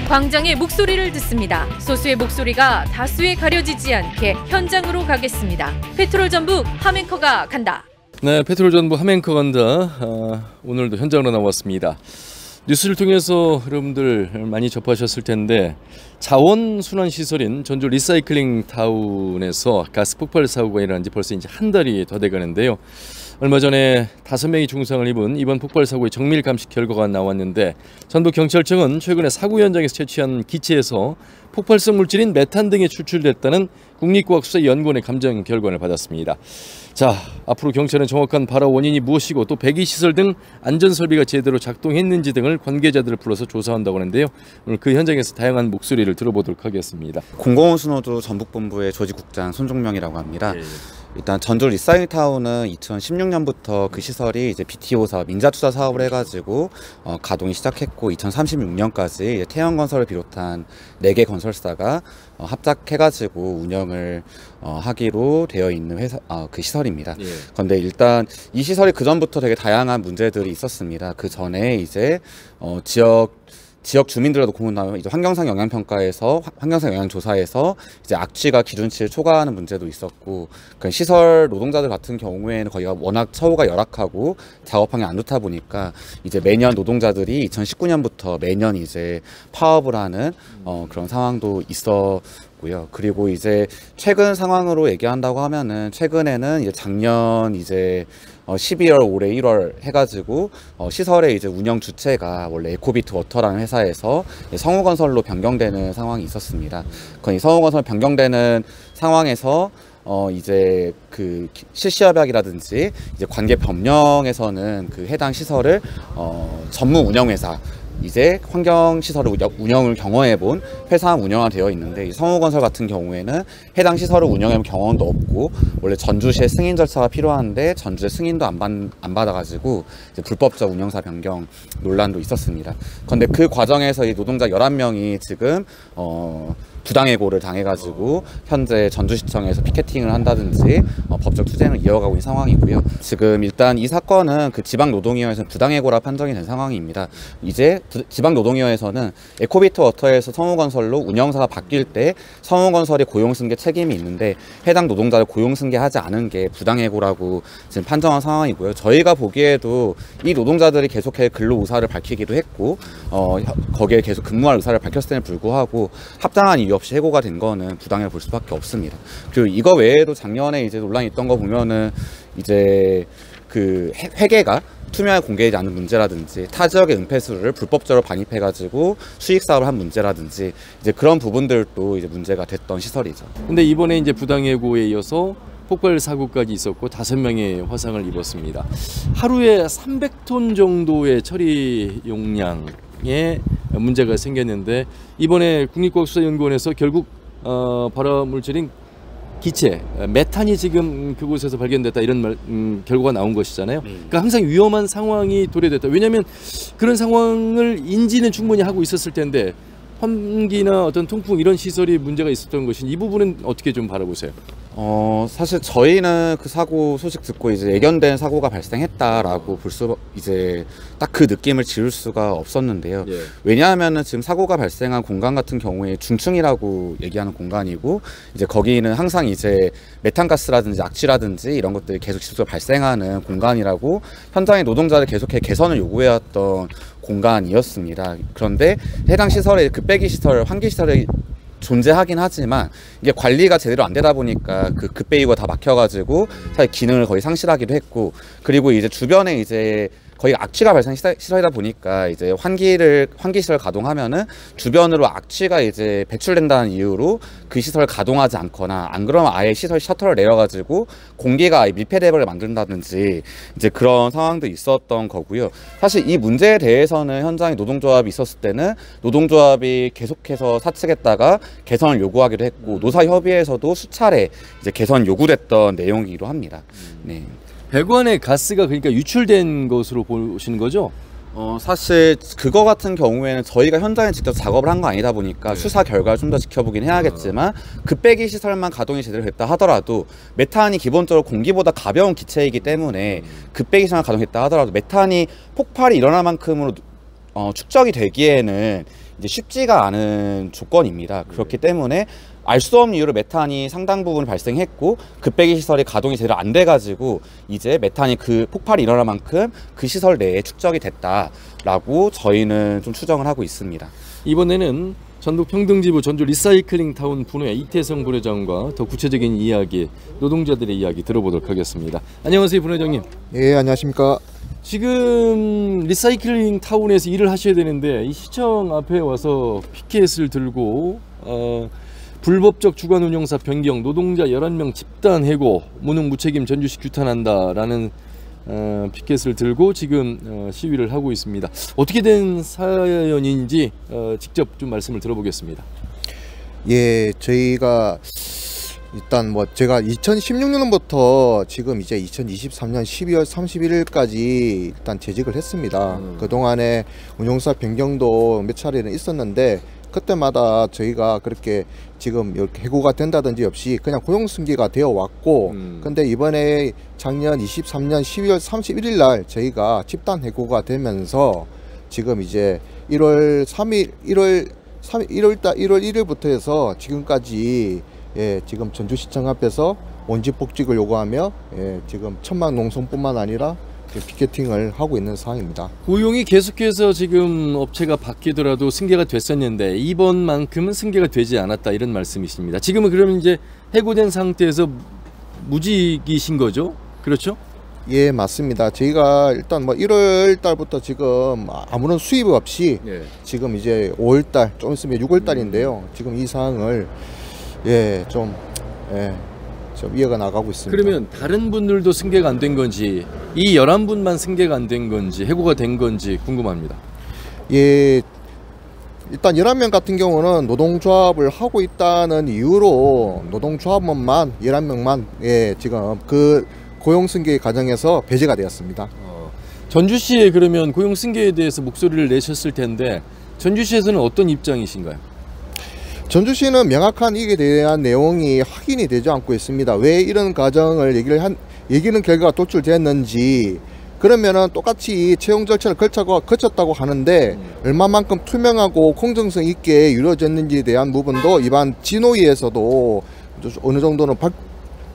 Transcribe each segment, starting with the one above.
광장의 목소리를 듣습니다. 소수의 목소리가 다수에 가려지지 않게 현장으로 가겠습니다. 페트롤 전북 함앵커가 간다. 네, 페트롤 전북 함앵커 간다. 오늘도 현장으로 나왔습니다. 뉴스를 통해서 여러분들 많이 접하셨을 텐데 자원순환시설인 전주 리사이클링 타운에서 가스 폭발 사고가 일어난 지 벌써 이제 한 달이 더 돼가는데요. 얼마 전에 5명이 중상을 입은 이번 폭발 사고의 정밀 감식 결과가 나왔는데 전북경찰청은 최근에 사고 현장에서 채취한 기체에서 폭발성 물질인 메탄 등이 추출됐다는 국립과학수사연구원의 감정 결과를 받았습니다. 자, 앞으로 경찰은 정확한 발화 원인이 무엇이고 또 배기시설 등 안전설비가 제대로 작동했는지 등을 관계자들을 불러서 조사한다고 하는데요. 오늘 그 현장에서 다양한 목소리를 들어보도록 하겠습니다. 공공운수노조 전북본부의 조직국장 손종명이라고 합니다. 일단 전주 리사이클타운은 2016년부터 그 시설이 이제 BTO 사업, 인자투자 사업을 해가지고 가동이 시작했고 2036년까지 태양건설을 비롯한 4개 건설사가 합작해가지고 운영을 하기로 되어 있는 회사, 그 시설입니다. 그런데 일단 이 시설이 그 전부터 되게 다양한 문제들이 있었습니다. 그 전에 이제 지역 주민들과도 공론하면 이제 환경상 영향평가에서 환경상 영향조사에서 이제 악취가 기준치를 초과하는 문제도 있었고, 그러니까 시설 노동자들 같은 경우에는 거기가 워낙 처우가 열악하고 작업 환경이 안 좋다 보니까 이제 매년 노동자들이 2019년부터 매년 이제 파업을 하는 그런 상황도 있었고요. 그리고 이제 최근 상황으로 얘기한다고 하면은 최근에는 이제 작년 이제 12월 올해 1월 해가지고 시설의 이제 운영 주체가 원래 에코비트 워터라는 회사에서 성우건설로 변경되는 상황이 있었습니다. 이 성우건설 변경되는 상황에서 이제 그 실시협약이라든지 이제 관계 법령에서는 그 해당 시설을 전문 운영회사 이제 환경시설을 운영을 경험해본 회사 운영화 되어 있는데, 이 성우건설 같은 경우에는 해당 시설을 운영해본 경험도 없고 원래 전주시에 승인 절차가 필요한데 전주에 승인도 안 받아가지고 이제 불법적 운영사 변경 논란도 있었습니다. 그런데 그 과정에서 이 노동자 11명이 지금 부당해고를 당해가지고 현재 전주시청에서 피켓팅을 한다든지 법적 투쟁을 이어가고 있는 상황이고요. 지금 일단 이 사건은 그 지방노동위원회에서는 부당해고라 판정이 된 상황입니다. 이제 지방노동위원회에서는 에코비트 워터에서 성우건설로 운영사가 바뀔 때 성우건설이 고용승계 책임이 있는데 해당 노동자를 고용승계하지 않은 게 부당해고라고 지금 판정한 상황이고요. 저희가 보기에도 이 노동자들이 계속해 근로 의사를 밝히기도 했고 거기에 계속 근무할 의사를 밝혔음에도 불구하고 합당한 이유 없이 해고가 된 거는 부당해 볼 수밖에 없습니다. 그리고 이거 외에도 작년에 이제 논란이 있던 거 보면은 이제 그 회계가 투명하게 공개되지 않는 문제라든지 타 지역의 은폐수를 불법적으로 반입해가지고 수익 사업을 한 문제라든지 이제 그런 부분들도 이제 문제가 됐던 시설이죠. 근데 이번에 이제 부당해고에 이어서 폭발 사고까지 있었고 5명의 화상을 입었습니다. 하루에 300톤 정도의 처리 용량에 문제가 생겼는데 이번에 국립과학수사연구원에서 결국 발화 물질인 기체 메탄이 지금 그곳에서 발견됐다 이런 결과가 나온 것이잖아요. 그러니까 항상 위험한 상황이 도래됐다. 왜냐하면 그런 상황을 인지는 충분히 하고 있었을 텐데 환기나 어떤 통풍 이런 시설이 문제가 있었던 것인 이 부분은 어떻게 좀 바라보세요? 사실 저희는 그 사고 소식 듣고 이제 예견된 사고가 발생했다라고 볼 수 이제 딱 그 느낌을 지울 수가 없었는데요. 왜냐하면은 지금 사고가 발생한 공간 같은 경우에 중층이라고 얘기하는 공간이고 이제 거기는 항상 이제 메탄가스라든지 악취라든지 이런 것들이 계속 지속적으로 발생하는 공간이라고 현장의 노동자를 계속해 개선을 요구해왔던 공간이었습니다. 그런데 해당 시설의 급배기 시설, 환기 시설의 존재하긴 하지만 이게 관리가 제대로 안 되다 보니까 그 급배기가 다 막혀가지고 사실 기능을 거의 상실하기도 했고, 그리고 이제 주변에 이제 거의 악취가 발생 시설이다 보니까 이제 환기 시설 가동하면은 주변으로 악취가 이제 배출된다는 이유로 그 시설을 가동하지 않거나 안 그러면 아예 시설 셔터를 내려가지고 공기가 아예 밀폐대를 만든다든지 이제 그런 상황도 있었던 거고요. 사실 이 문제에 대해서는 현장에 노동조합이 있었을 때는 노동조합이 계속해서 사측에다가 개선을 요구하기도 했고 노사협의회에서도 수차례 이제 개선 요구됐던 내용이기도 합니다. 네. 배관에 가스가 그러니까 유출된 것으로 보시는 거죠? 사실 그거 같은 경우에는 저희가 현장에 직접 작업을 한 거 아니다 보니까 수사 결과를 좀 더 지켜보긴 해야겠지만 급배기 시설만 가동이 제대로 됐다 하더라도 메탄이 기본적으로 공기보다 가벼운 기체이기 때문에 급배기 시설만 가동했다 하더라도 메탄이 폭발이 일어날 만큼으로 축적이 되기에는 이제 쉽지가 않은 조건입니다. 그렇기 때문에 알 수 없는 이유로 메탄이 상당 부분 발생했고 급배기 시설이 가동이 제대로 안 돼가지고 이제 메탄이 그 폭발이 일어날 만큼 그 시설 내에 축적이 됐다라고 저희는 좀 추정을 하고 있습니다. 이번에는 전북평등지부 전주 리사이클링 타운 분회 이태성 분회장과 더 구체적인 이야기, 노동자들의 이야기 들어보도록 하겠습니다. 안녕하세요, 분회장님. 예, 안녕하십니까. 지금 리사이클링 타운에서 일을 하셔야 되는데 이 시청 앞에 와서 피켓을 들고 불법적 주간 운영사 변경, 노동자 11명 집단 해고, 무능 무책임 전주시 규탄한다라는 피켓을 들고 지금 시위를 하고 있습니다. 어떻게 된 사연인지 직접 좀 말씀을 들어보겠습니다. 예, 저희가 일단 뭐 제가 2016년부터 지금 이제 2023년 12월 31일까지 일단 재직을 했습니다. 그동안에 운영사 변경도 몇 차례는 있었는데 그때마다 저희가 그렇게 지금 이렇게 해고가 된다든지 없이 그냥 고용승계가 되어 왔고 근데 이번에 작년 23년 12월 31일 날 저희가 집단 해고가 되면서 지금 이제 1월 1일부터 해서 지금까지 예, 지금 전주시청 앞에서 원직복직을 요구하며 예, 지금 천막 농성뿐만 아니라 피켓팅을 하고 있는 상황입니다. 고용이 계속해서 지금 업체가 바뀌더라도 승계가 됐었는데 이번만큼은 승계가 되지 않았다 이런 말씀이십니다. 지금은 그러면 이제 해고된 상태에서 무직이신 거죠? 그렇죠? 예, 맞습니다. 저희가 일단 뭐 1월 달부터 지금 아무런 수입 없이 예. 지금 이제 5월 달, 좀 있으면 6월 달인데요. 지금 이 상황을 좀 이해가 나가고 있습니다. 그러면 다른 분들도 승계가 안 된 건지 이 11분만 승계가 안 된 건지 해고가 된 건지 궁금합니다. 예, 일단 11명 같은 경우는 노동조합을 하고 있다는 이유로 노동조합원만 11명만 예, 지금 그 고용승계 과정에서 배제가 되었습니다. 전주시에 그러면 고용승계에 대해서 목소리를 내셨을 텐데 전주시에서는 어떤 입장이신가요? 전주시는 명확한 이에 대한 내용이 확인이 되지 않고 있습니다. 왜 이런 과정을 얘기는 결과가 도출됐는지 그러면은 똑같이 채용 절차를 거쳤다고 하는데 얼마만큼 투명하고 공정성 있게 이루어졌는지에 대한 부분도 이번 진호위에서도 어느 정도는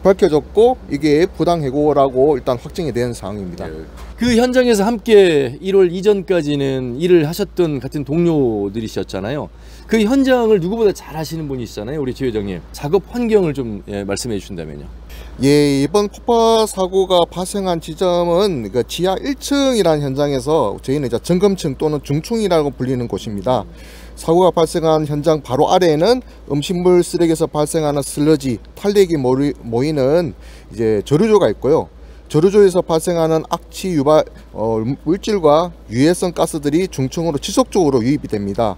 밝혀졌고 이게 부당해고라고 일단 확정이 된 상황입니다. 그 현장에서 함께 1월 이전까지는 일을 하셨던 같은 동료들이셨잖아요. 그 현장을 누구보다 잘 아시는 분이시잖아요, 우리 지 회장님. 작업 환경을 좀 말씀해 주신다면요. 예, 이번 폭파 사고가 발생한 지점은 그 지하 1층이라는 현장에서 저희는 이제 점검층 또는 중층이라고 불리는 곳입니다. 사고가 발생한 현장 바로 아래에는 음식물 쓰레기에서 발생하는 슬러지, 탄력이 모이는 이제 저류조가 있고요. 저류조에서 발생하는 악취 유발 물질과 유해성 가스들이 중층으로 지속적으로 유입이 됩니다.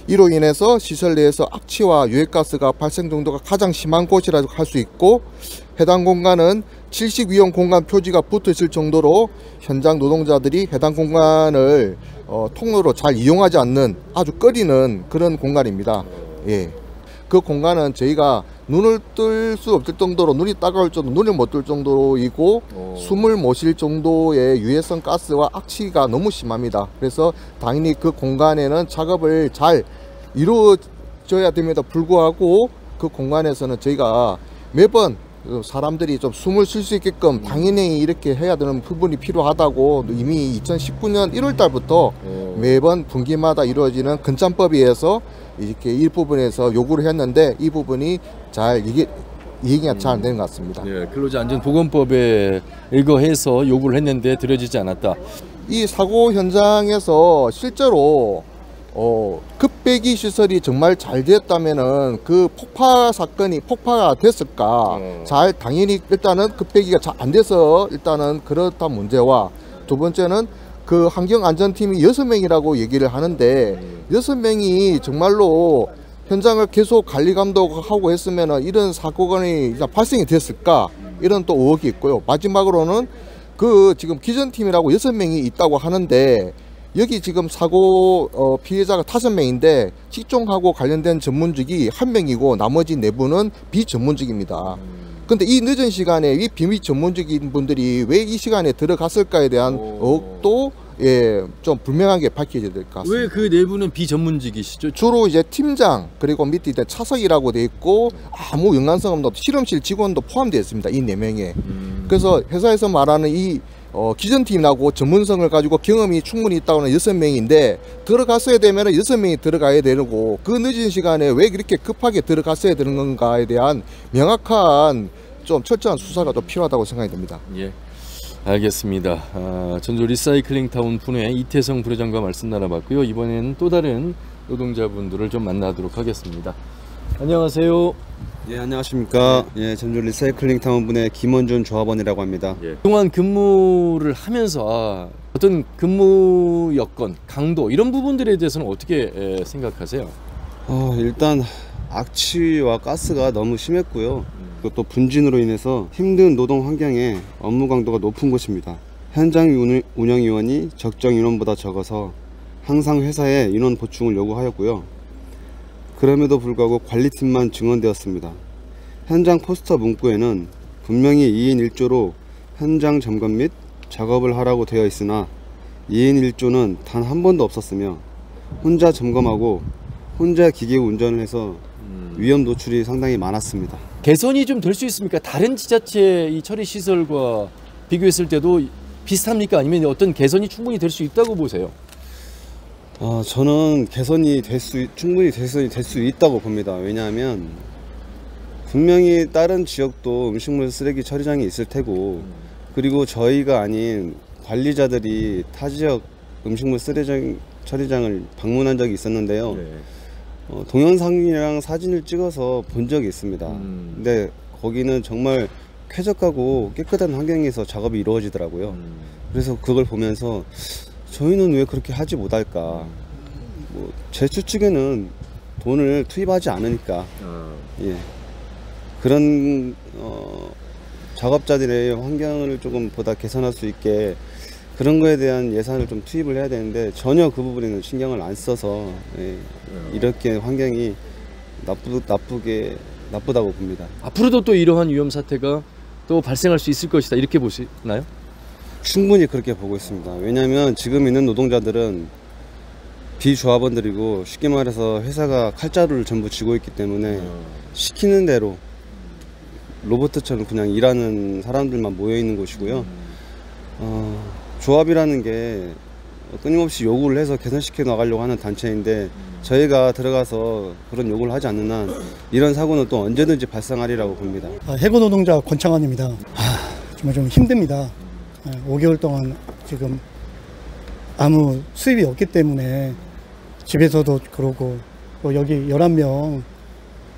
이로 인해서 시설 내에서 악취와 유해가스가 발생 정도가 가장 심한 곳이라고 할 수 있고 해당 공간은 질식 위험 공간 표지가 붙어 있을 정도로 현장 노동자들이 해당 공간을 통로로 잘 이용하지 않는 아주 꺼리는 그런 공간입니다. 예. 그 공간은 저희가 눈을 뜰 수 없을 정도로 눈이 따가울 정도, 눈을 못 뜰 정도이고 숨을 못 쉴 정도의 유해성 가스와 악취가 너무 심합니다. 그래서 당연히 그 공간에는 작업을 잘 이루어져야 됨에도 불구하고 그 공간에서는 저희가 매번 사람들이 좀 숨을 쉴 수 있게끔 당연히 이렇게 해야 되는 부분이 필요하다고 이미 2019년 1월 달부터 매번 분기마다 이루어지는 근참법에 의해서 이렇게 일부분에서 요구를 했는데 이 부분이 잘 이해가 잘 안 되는 것 같습니다. 예, 근로자안전보건법에 의거해서 요구를 했는데 들어지지 않았다. 이 사고 현장에서 실제로 급배기 시설이 정말 잘 됐다면은 그 폭파가 됐을까? 당연히 일단은 급배기가 잘 안 돼서 일단은 그렇다 문제와 두 번째는 그 환경안전팀이 6명이라고 얘기를 하는데 6명이 정말로 현장을 계속 관리 감독하고 했으면은 이런 사고가 발생이 됐을까? 이런 또 의혹이 있고요. 마지막으로는 그 지금 기존팀이라고 6명이 있다고 하는데 여기 지금 사고 피해자가 5명인데 직종하고 관련된 전문직이 1명이고 나머지 4분은 비전문직입니다. 근데 이 늦은 시간에 이 비전문직인 분들이 왜 이 시간에 들어갔을까에 대한 의혹도 좀 분명하게 밝혀져야 될 것 같습니다. 왜 그 내부는 비전문직이시죠? 주로 이제 팀장 그리고 밑에 이제 차석이라고 돼 있고 아무 연관성 없는 실험실 직원도 포함되어 있습니다. 이 4명에. 그래서 회사에서 말하는 이 기존팀하고 전문성을 가지고 경험이 충분히 있다고 하는 6명인데 들어갔어야 되면 6명이 들어가야 되고 그 늦은 시간에 왜 그렇게 급하게 들어갔어야 되는 건가에 대한 명확한 좀 철저한 수사가 좀 필요하다고 생각이 듭니다. 예, 알겠습니다. 전주 리사이클링 타운 분회 이태성 부회장과 말씀 나눠봤고요. 이번에는 또 다른 노동자분들을 좀 만나도록 하겠습니다. 안녕하세요. 예, 안녕하십니까. 예, 전주 리사이클링 타운분의 김원준 조합원이라고 합니다. 예. 그동안 근무를 하면서 어떤 근무 여건, 강도 이런 부분들에 대해서는 어떻게 생각하세요? 일단 악취와 가스가 너무 심했고요. 그리고 또 분진으로 인해서 힘든 노동 환경에 업무 강도가 높은 곳입니다. 현장 운영위원이 적정 인원보다 적어서 항상 회사에 인원 보충을 요구하였고요. 그럼에도 불구하고 관리팀만 증원되었습니다. 현장 포스터 문구에는 분명히 2인 1조로 현장 점검 및 작업을 하라고 되어 있으나 2인 1조는 단 한 번도 없었으며 혼자 점검하고 혼자 기계 운전을 해서 위험 노출이 상당히 많았습니다. 개선이 좀 될 수 있습니까? 다른 지자체 이 처리 시설과 비교했을 때도 비슷합니까? 아니면 어떤 개선이 충분히 될 수 있다고 보세요? 저는 개선이 충분히 개선이 될 수 있다고 봅니다. 왜냐하면 분명히 다른 지역도 음식물 쓰레기 처리장이 있을 테고 그리고 저희가 아닌 관리자들이 타 지역 음식물 쓰레기 처리장을 방문한 적이 있었는데요. 네. 동영상이랑 사진을 찍어서 본 적이 있습니다. 근데 거기는 정말 쾌적하고 깨끗한 환경에서 작업이 이루어지더라고요. 그래서 그걸 보면서 저희는 왜 그렇게 하지 못할까? 제 추측에는 돈을 투입하지 않으니까 예. 그런 작업자들의 환경을 조금 보다 개선할 수 있게 그런 거에 대한 예산을 좀 투입을 해야 되는데 전혀 그 부분에는 신경을 안 써서 예. 이렇게 환경이 나쁘다고 봅니다. 앞으로도 또 이러한 위험 사태가 또 발생할 수 있을 것이다 이렇게 보시나요? 충분히 그렇게 보고 있습니다. 왜냐하면 지금 있는 노동자들은 비조합원들이고 쉽게 말해서 회사가 칼자루를 전부 쥐고 있기 때문에 시키는 대로 로봇처럼 그냥 일하는 사람들만 모여 있는 곳이고요. 조합이라는 게 끊임없이 요구를 해서 개선시켜 나가려고 하는 단체인데 저희가 들어가서 그런 요구를 하지 않는 한 이런 사고는 또 언제든지 발생하리라고 봅니다. 해고 노동자 권창환입니다. 정말 좀 힘듭니다. 5개월 동안 지금 아무 수입이 없기 때문에 집에서도 그러고 또 여기 11명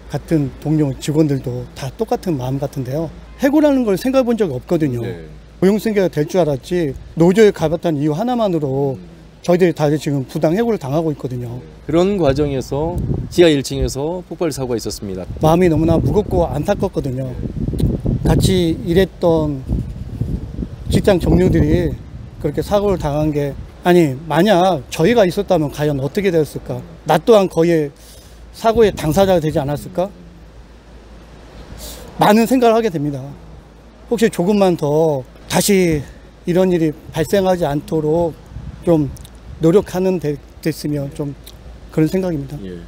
같은 동료 직원들도 다 똑같은 마음 같은데요. 해고라는 걸 생각해 본 적이 없거든요. 네. 고용승계가 될 줄 알았지 노조에 가봤다는 이유 하나만으로 저희들이 다 지금 부당 해고를 당하고 있거든요. 그런 과정에서 지하 1층에서 폭발 사고가 있었습니다. 마음이 너무나 무겁고 안타깝거든요. 같이 일했던 직장 동료들이 그렇게 사고를 당한 게 아니 만약 저희가 있었다면 과연 어떻게 되었을까? 나 또한 거의 사고의 당사자가 되지 않았을까? 많은 생각을 하게 됩니다. 혹시 조금만 더 다시 이런 일이 발생하지 않도록 좀 노력하는 데 됐으면 좀 그런 생각입니다. 예.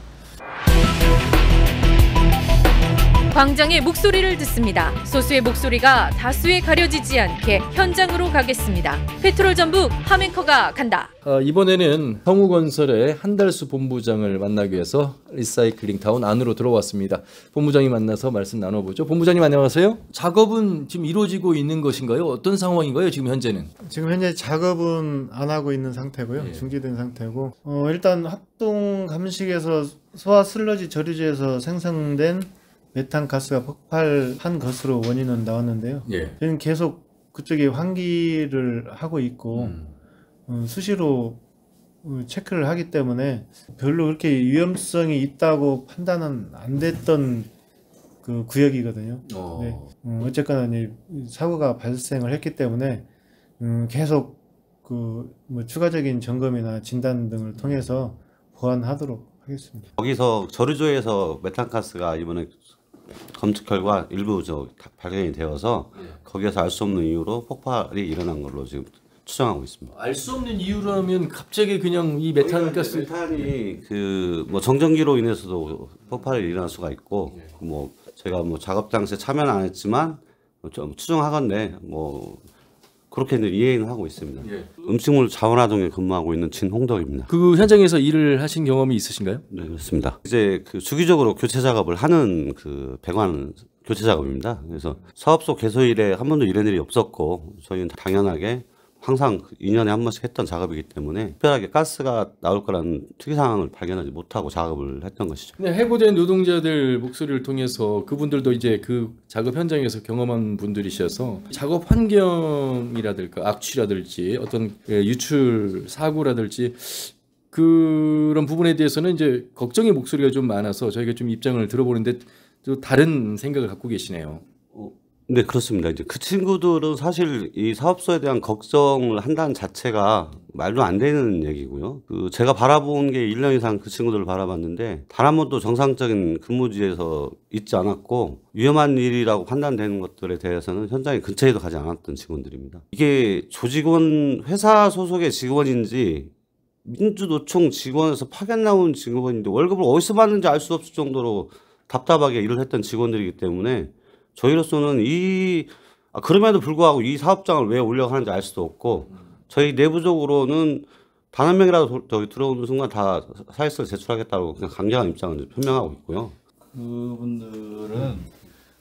광장의 목소리를 듣습니다. 소수의 목소리가 다수에 가려지지 않게 현장으로 가겠습니다. 페트롤 전북 하멘커가 간다. 이번에는 성우건설의 한달수 본부장을 만나기 위해서 리사이클링 타운 안으로 들어왔습니다. 본부장이 만나서 말씀 나눠보죠. 본부장님 안녕하세요. 작업은 지금 이루어지고 있는 것인가요? 어떤 상황인가요? 지금 현재는? 지금 현재 작업은 안 하고 있는 상태고요. 중지된 상태고 일단 합동 감식에서 소화 슬러지 저류지에서 생성된 메탄 가스가 폭발한 것으로 원인은 나왔는데요. 저희는 계속 그쪽에 환기를 하고 있고 수시로 체크를 하기 때문에 별로 그렇게 위험성이 있다고 판단은 안 됐던 그 구역이거든요. 네. 어쨌거나 사고가 발생을 했기 때문에 계속 뭐 추가적인 점검이나 진단 등을 통해서 보완하도록 하겠습니다. 거기서 저류조에서 메탄가스가 이번에 검측 결과 일부 발견이 되어서 거기에서 알 수 없는 이유로 폭발이 일어난 걸로 지금 추정하고 있습니다. 알 수 없는 이유라면 갑자기 그냥 이 메탄가스 메탄이 그 뭐 정전기로 인해서도 폭발이 일어날 수가 있고 뭐 제가 뭐 작업 당시에 참여는 안 했지만 좀 추정하건대 뭐 그렇게 이해는 하고 있습니다. 예. 음식물 자원화동에 근무하고 있는 진홍덕입니다. 그 현장에서 일을 하신 경험이 있으신가요? 네, 그렇습니다. 이제 그 주기적으로 교체 작업을 하는 그 배관 교체 작업입니다. 그래서 사업소 개소일에 한 번도 이런 일이 없었고 저희는 당연하게 항상 2년에 한 번씩 했던 작업이기 때문에 특별하게 가스가 나올 거라는 특이 상황을 발견하지 못하고 작업을 했던 것이죠. 근데 해고된 노동자들 목소리를 통해서 그분들도 이제 그 작업 현장에서 경험한 분들이셔서 작업 환경이라든가 악취라든지 어떤 유출 사고라든지 그런 부분에 대해서는 이제 걱정의 목소리가 좀 많아서 저희가 좀 입장을 들어보는데 또 다른 생각을 갖고 계시네요. 네, 그렇습니다. 이제 그 친구들은 사실 이 사업소에 대한 걱정을 한다는 자체가 말도 안 되는 얘기고요. 그 제가 바라본 게 1년 이상 그 친구들을 바라봤는데 단 한 번도 정상적인 근무지에서 있지 않았고 위험한 일이라고 판단되는 것들에 대해서는 현장에 근처에도 가지 않았던 직원들입니다. 이게 조직원 회사 소속의 직원인지 민주노총 직원에서 파견 나온 직원인데 월급을 어디서 받는지 알 수 없을 정도로 답답하게 일을 했던 직원들이기 때문에 저희로서는 그럼에도 불구하고 이 사업장을 왜 올려가는지 알 수도 없고 저희 내부적으로는 단 한 명이라도 들어오는 순간 다 사회서를 제출하겠다고 그냥 강경한 입장을 표명하고 있고요. 그분들은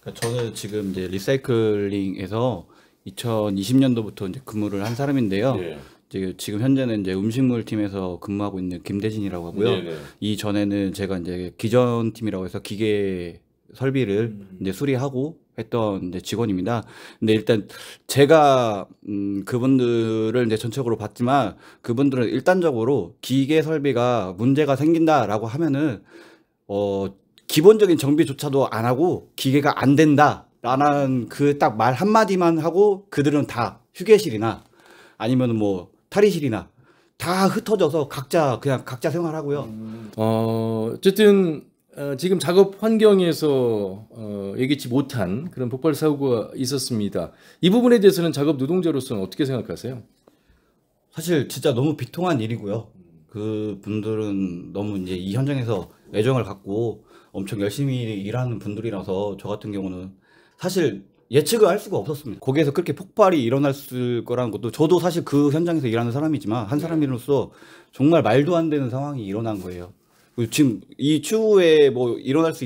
그러니까 저는 지금 이제 리사이클링에서 2020년도부터 이제 근무를 한 사람인데요. 네. 이제 지금 현재는 이제 음식물 팀에서 근무하고 있는 김대진이라고 하고요. 네네. 이 전에는 제가 이제 기전 팀이라고 해서 기계 설비를 이제 수리하고 했던 이제 직원입니다. 근데 일단 제가 그분들을 이제 전적으로 봤지만 그분들은 일단적으로 기계 설비가 문제가 생긴다라고 하면은 기본적인 정비조차도 안 하고 기계가 안 된다라는 그 딱 말 한마디만 하고 그들은 다 휴게실이나 아니면 뭐 탈의실이나 다 흩어져서 각자 생활하고요. 어쨌든 지금 작업 환경에서 예기치 못한 그런 폭발 사고가 있었습니다. 이 부분에 대해서는 작업 노동자로서는 어떻게 생각하세요? 사실 진짜 너무 비통한 일이고요. 그 분들은 너무 이제 이 현장에서 애정을 갖고 엄청 열심히 일하는 분들이라서 저 같은 경우는 사실 예측을 할 수가 없었습니다. 거기에서 그렇게 폭발이 일어날 거라는 것도 저도 사실 그 현장에서 일하는 사람이지만 한 사람으로서 정말 말도 안 되는 상황이 일어난 거예요. 지금 이 추후에 뭐 일어날 수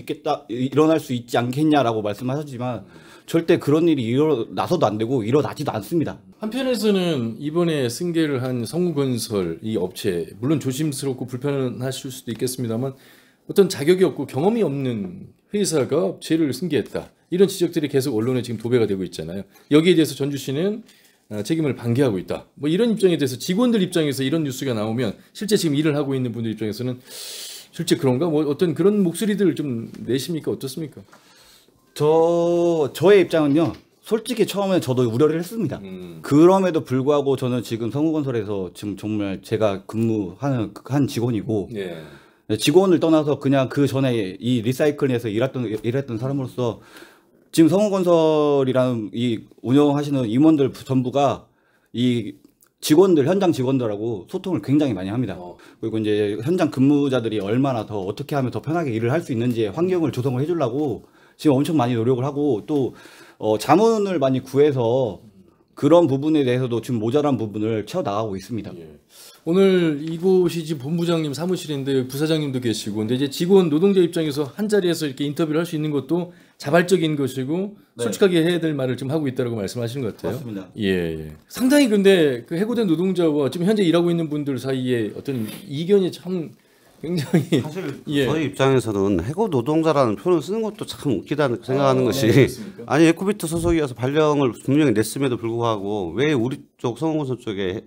있지 않겠냐라고 말씀하셨지만 절대 그런 일이 일어나서도 안 되고 일어나지도 않습니다. 한편에서는 이번에 승계를 한 성우건설 이 업체 물론 조심스럽고 불편하실 수도 있겠습니다만 어떤 자격이 없고 경험이 없는 회사가 업체를 승계했다. 이런 지적들이 계속 언론에 지금 도배가 되고 있잖아요. 여기에 대해서 전주시는 책임을 방기하고 있다. 뭐 이런 입장에 대해서 직원들 입장에서 이런 뉴스가 나오면 실제 지금 일을 하고 있는 분들 입장에서는 실제 그런가? 뭐 어떤 그런 목소리들을 좀 내십니까? 어떻습니까? 저의 입장은요. 솔직히 처음에 저도 우려를 했습니다. 그럼에도 불구하고 저는 지금 성우건설에서 지금 정말 제가 근무하는 한 직원이고 예. 직원을 떠나서 그냥 그 전에 이 리사이클링에서 일했던 사람으로서 지금 성우건설이라는 이 운영하시는 임원들 전부가 이 직원들, 현장 직원들하고 소통을 굉장히 많이 합니다. 그리고 이제 현장 근무자들이 얼마나 더 어떻게 하면 더 편하게 일을 할 수 있는지 환경을 조성을 해주려고 지금 엄청 많이 노력을 하고 또 자문을 많이 구해서 그런 부분에 대해서도 지금 모자란 부분을 채워나가고 있습니다. 예. 오늘 이곳이 지금 본부장님 사무실인데 부사장님도 계시고 근데 이제 직원 노동자 입장에서 한 자리에서 이렇게 인터뷰를 할 수 있는 것도 자발적인 것이고 네. 솔직하게 해야 될 말을 좀 하고 있다고 말씀하시는 것 같아요. 맞습니다. 예. 상당히 근데 그 해고된 노동자와 지금 현재 일하고 있는 분들 사이에 어떤 이견이 참 굉장히 사실 예. 저희 입장에서는 해고 노동자라는 표현을 쓰는 것도 참 웃기다는 생각하는 것이 그렇습니까? 아니 에코비트 소속이어서 발령을 분명히 냈음에도 불구하고 왜 우리 쪽 성우건설 쪽에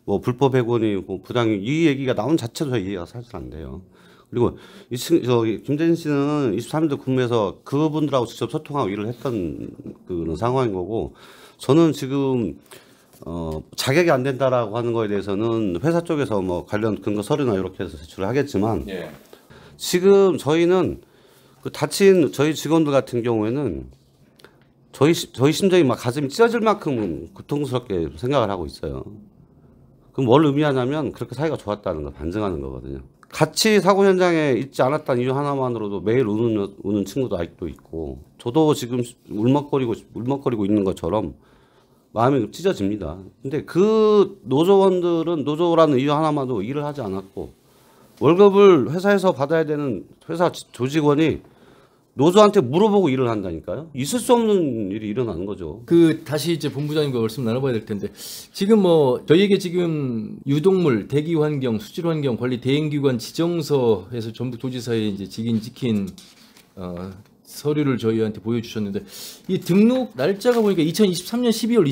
뭐 불법 해고니 뭐 부당이 이 얘기가 나온 자체도 저희 이해가 사실 안 돼요. 그리고 저기 김대진 씨는 23일 근무해서 그분들하고 직접 소통하고 일을 했던 그런 상황인 거고 저는 지금 자격이 안 된다라고 하는 거에 대해서는 회사 쪽에서 뭐 관련 근거 서류나 이렇게 해서 제출을 하겠지만 예. 지금 저희는 그 다친 저희 직원들 같은 경우에는 저희 심정이 막 가슴이 찢어질 만큼 고통스럽게 생각을 하고 있어요. 그럼 뭘 의미하냐면 그렇게 사이가 좋았다는 걸 반증하는 거거든요. 같이 사고 현장에 있지 않았다는 이유 하나만으로도 매일 우는 친구도 아직도 있고, 저도 지금 울먹거리고 있는 것처럼 마음이 찢어집니다. 근데 그 노조원들은 노조라는 이유 하나만으로 일을 하지 않았고, 월급을 회사에서 받아야 되는 회사 조직원이 노조한테 물어보고 일을 한다니까요. 있을 수 없는 일이 일어나는 거죠. 다시 이제 본부장님과 말씀 나눠봐야 될 텐데, 지금 뭐 저희에게 지금 유동물, 대기 환경, 수질 환경 관리 대행기관 지정서에서 전북 도지사에 이제 직인 찍힌 서류를 저희한테 보여주셨는데, 이 등록 날짜가 보니까 2023년 12월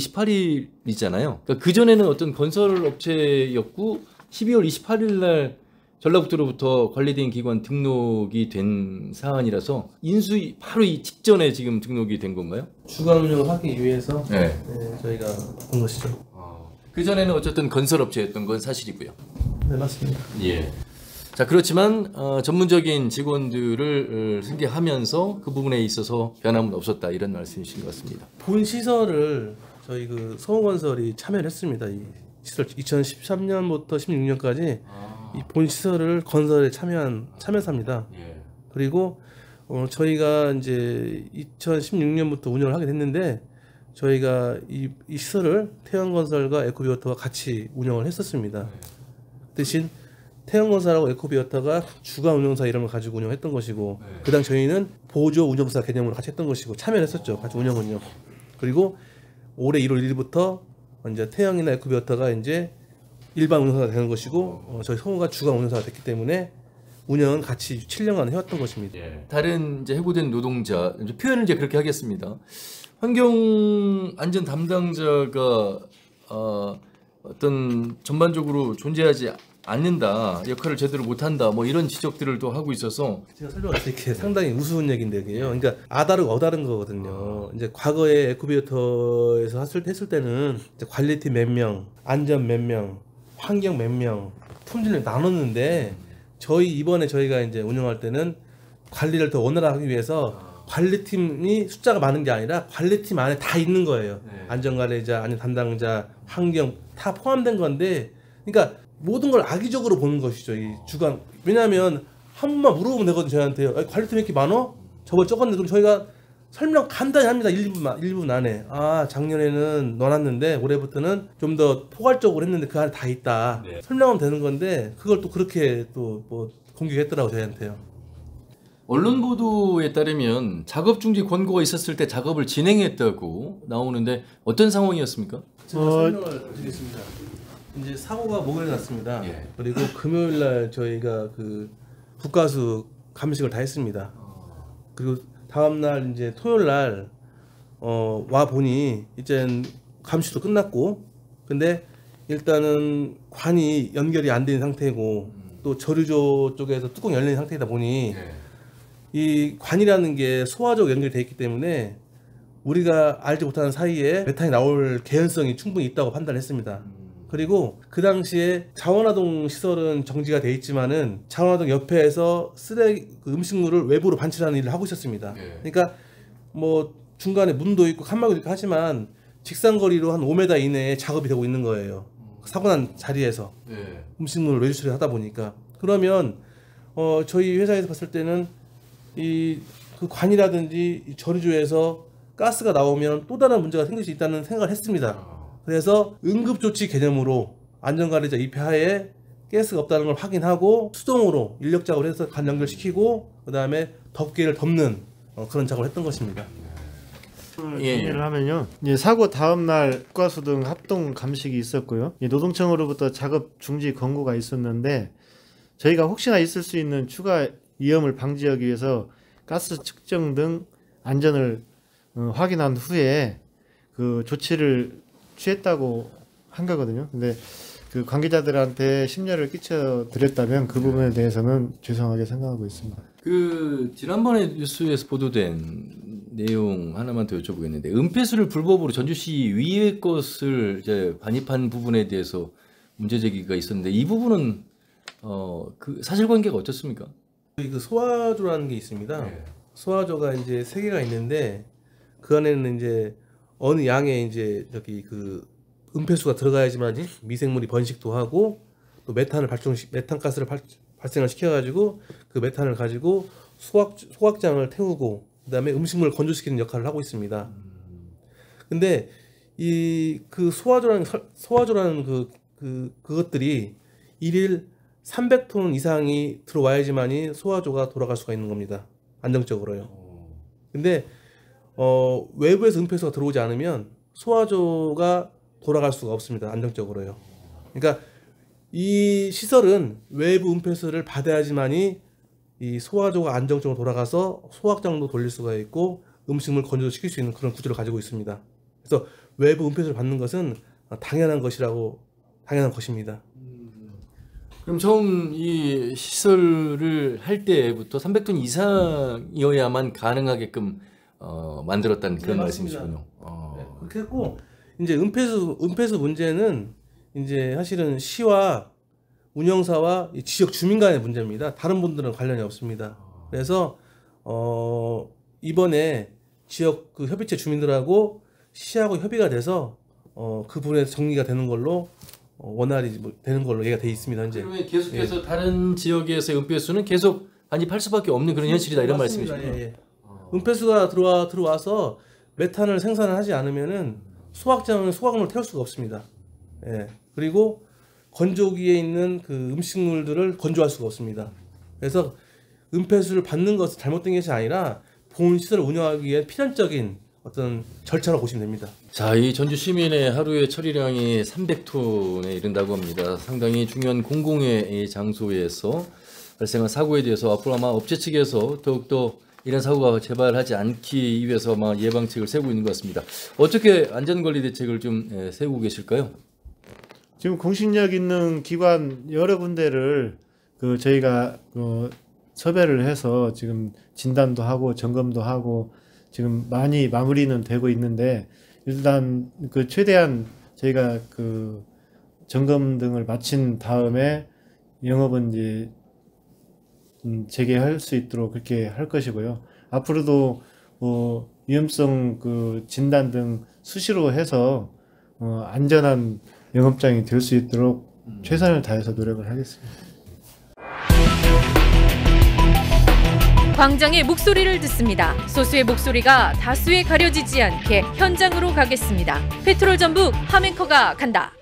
28일이잖아요. 그러니까 그 전에는 어떤 건설 업체였고 12월 28일 날 전라북도로부터 관리대행 기관 등록이 된 사안이라서 인수 바로 이 직전에 지금 등록이 된 건가요? 주간 운영을 하기 위해서 네. 저희가 본 것이죠. 그 전에는 어쨌든 건설업체였던 건 사실이고요. 네, 맞습니다. 예. 자, 그렇지만 전문적인 직원들을 승계하면서 그 부분에 있어서 변함은 없었다, 이런 말씀이신 것 같습니다. 본 시설을 저희 그 서호건설이 참여를 했습니다. 이 시설 2013년부터 16년까지 이 본 시설을 건설에 참여한 참여사입니다. 예. 그리고 저희가 이제 2016년부터 운영을 하게 됐는데, 저희가 이 시설을 태양건설과 에코비워터가 같이 운영을 했었습니다. 대신 태양건설하고 에코비워터가 주간 운영사 이름을 가지고 운영했던 것이고, 그 당시 저희는 보조 운영사 개념으로 같이 했던 것이고 참여를 했었죠. 같이 운영은요. 그리고 올해 1월 1일부터 이제 태양이나 에코비워터가 이제 일반 운영사가 되는 것이고, 저희 성우가 주간 운영사가 됐기 때문에 운영은 같이 7년간 해왔던 것입니다. 예. 다른 이제 해고된 노동자, 이제 표현을 이제 그렇게 하겠습니다. 환경 안전 담당자가 어떤 전반적으로 존재하지 않는다, 역할을 제대로 못한다, 뭐 이런 지적들을 또 하고 있어서 제가 설명할 수 있게 상당히 우스운 얘기인데, 그게요. 그러니까 아다르고 어다른 거거든요. 이제 과거에 에코비워터에서 했을 때는 이제 관리팀 몇 명, 안전 몇 명, 환경 몇 명, 품질을 나눴는데, 이번에 저희가 이제 운영할 때는 관리를 더 원활하게 하기 위해서 관리팀이 숫자가 많은 게 아니라 관리팀 안에 다 있는 거예요. 안전관리자, 안전 담당자, 환경 다 포함된 건데, 그러니까 모든 걸 악의적으로 보는 것이죠. 이 주간. 왜냐하면 한 번만 물어보면 되거든요. 저희한테요. 관리팀 왜 이렇게 많어? 저번 적었는데, 그럼 저희가 설명 간단히 합니다. 1분 안에. 작년에는 넣어놨는데 올해부터는 좀 더 포괄적으로 했는데 그 안에 다 있다. 네. 설명하면 되는 건데, 그걸 또 그렇게 또 뭐 공격했더라고, 저희한테요. 언론 보도에 따르면 작업 중지 권고가 있었을 때 작업을 진행했다고 나오는데, 어떤 상황이었습니까? 제가 설명을 드리겠습니다. 이제 사고가 목요일에 났습니다. 예. 그리고 금요일 날 저희가 그 국가수 감식을 다 했습니다. 그리고 다음 날 이제 토요일 날 와 보니 이제 감식도 끝났고, 근데 일단은 관이 연결이 안 된 상태고, 또 저류조 쪽에서 뚜껑 열린 상태이다 보니 이 관이라는 게 소화적 연결돼 있기 때문에 우리가 알지 못하는 사이에 메탄이 나올 개연성이 충분히 있다고 판단했습니다. 그리고 그 당시에 자원화동 시설은 정지가 돼 있지만은 자원화동 옆에서 쓰레기 음식물을 외부로 반출하는 일을 하고 있었습니다. 그러니까 뭐 중간에 문도 있고 칸막이도 있고 하지만 직선거리로 한 5m 이내에 작업이 되고 있는 거예요. 사고 난 자리에서 음식물을 외주 처리를 하다 보니까. 그러면 저희 회사에서 봤을 때는 그 관이라든지 이 저류조에서 가스가 나오면 또 다른 문제가 생길 수 있다는 생각을 했습니다. 그래서 응급조치 개념으로 안전관리자 입회하에 가스가 없다는 걸 확인하고 수동으로 인력 작업을 해서 관 연결시키고, 그 다음에 덮개를 덮는 그런 작업을 했던 것입니다. 정리를 하면요, 이제 사고 다음 날 국가수 등 합동 감식이 있었고요. 노동청으로부터 작업 중지 권고가 있었는데, 저희가 혹시나 있을 수 있는 추가 위험을 방지하기 위해서 가스 측정 등 안전을 확인한 후에 그 조치를 취했다고 한 거거든요. 근데 그 관계자들한테 심려를 끼쳐 드렸다면 그 부분에 대해서는 죄송하게 생각하고 있습니다. 그 지난번에 뉴스에서 보도된 내용 하나만 더 여쭤보겠는데, 은폐수를 불법으로 전주시 위의 것을 이제 반입한 부분에 대해서 문제 제기가 있었는데, 이 부분은 그 사실관계가 어떻습니까? 그 소화조라는 게 있습니다. 소화조가 이제 3개가 있는데, 그 안에는 이제 어느 양의 이제 저기 그 은폐수가 들어가야지만 미생물이 번식도 하고 또 메탄가스를 발생을 시켜가지고 그 메탄을 가지고 소각장을 태우고 그다음에 음식물을 건조시키는 역할을 하고 있습니다. 근데 이 그 소화조라는 그것들이 일일 300톤 이상이 들어와야지만이 소화조가 돌아갈 수가 있는 겁니다. 안정적으로요. 근데 외부에서 은폐수가 들어오지 않으면 소화조가 돌아갈 수가 없습니다. 안정적으로요. 그러니까 이 시설은 외부 은폐수를 받아야지만이 이 소화조가 안정적으로 돌아가서 소각장도 돌릴 수가 있고 음식물 건조시킬 수 있는 그런 구조를 가지고 있습니다. 그래서 외부 은폐수를 받는 것은 당연한 것입니다. 그럼 처음 이 시설을 할 때부터 300톤 이상이어야만 가능하게끔 만들었다는 그런 말씀이시군요. 네, 그렇게 했고 이제 은폐수 문제는 이제 사실은 시와 운영사와 이 지역 주민 간의 문제입니다. 다른 분들은 관련이 없습니다. 그래서 이번에 지역 그 협의체 주민들하고 시하고 협의가 돼서 그 부분에서 정리가 되는 걸로 원활히 되는 걸로 얘기가 돼 있습니다. 현재. 그러면 계속해서 다른 지역에서의 은폐수는 계속 반입할 수밖에 없는 그런 현실이다 이런 말씀이시죠? 예. 은폐수가 들어와서 메탄을 생산을 하지 않으면은 소각물을 태울 수가 없습니다. 예. 그리고 건조기에 있는 그 음식물들을 건조할 수가 없습니다. 그래서 은폐수를 받는 것은 잘못된 것이 아니라 본 시설을 운영하기 위해 필연적인 어떤 절차라고 보시면 됩니다. 자, 이 전주 시민의 하루의 처리량이 300톤에 이른다고 합니다. 상당히 중요한 공공의 장소에서 발생한 사고에 대해서 앞으로 아마 업체 측에서 더욱더 이런 사고가 재발하지 않기 위해서 아마 예방책을 세우고 있는 것 같습니다. 어떻게 안전관리 대책을 좀 세우고 계실까요? 지금 공신력 있는 기관 여러 군데를 저희가 섭외를 해서 지금 진단도 하고 점검도 하고 지금 많이 마무리는 되고 있는데 일단 최대한 저희가 점검 등을 마친 다음에 영업은 이제 재개할 수 있도록 그렇게 할 것이고요. 앞으로도 위험성 진단 등 수시로 해서 안전한 영업장이 될 수 있도록 최선을 다해서 노력을 하겠습니다. 광장의 목소리를 듣습니다. 소수의 목소리가 다수에 가려지지 않게 현장으로 가겠습니다. 페트롤 전북 함앵커가 간다.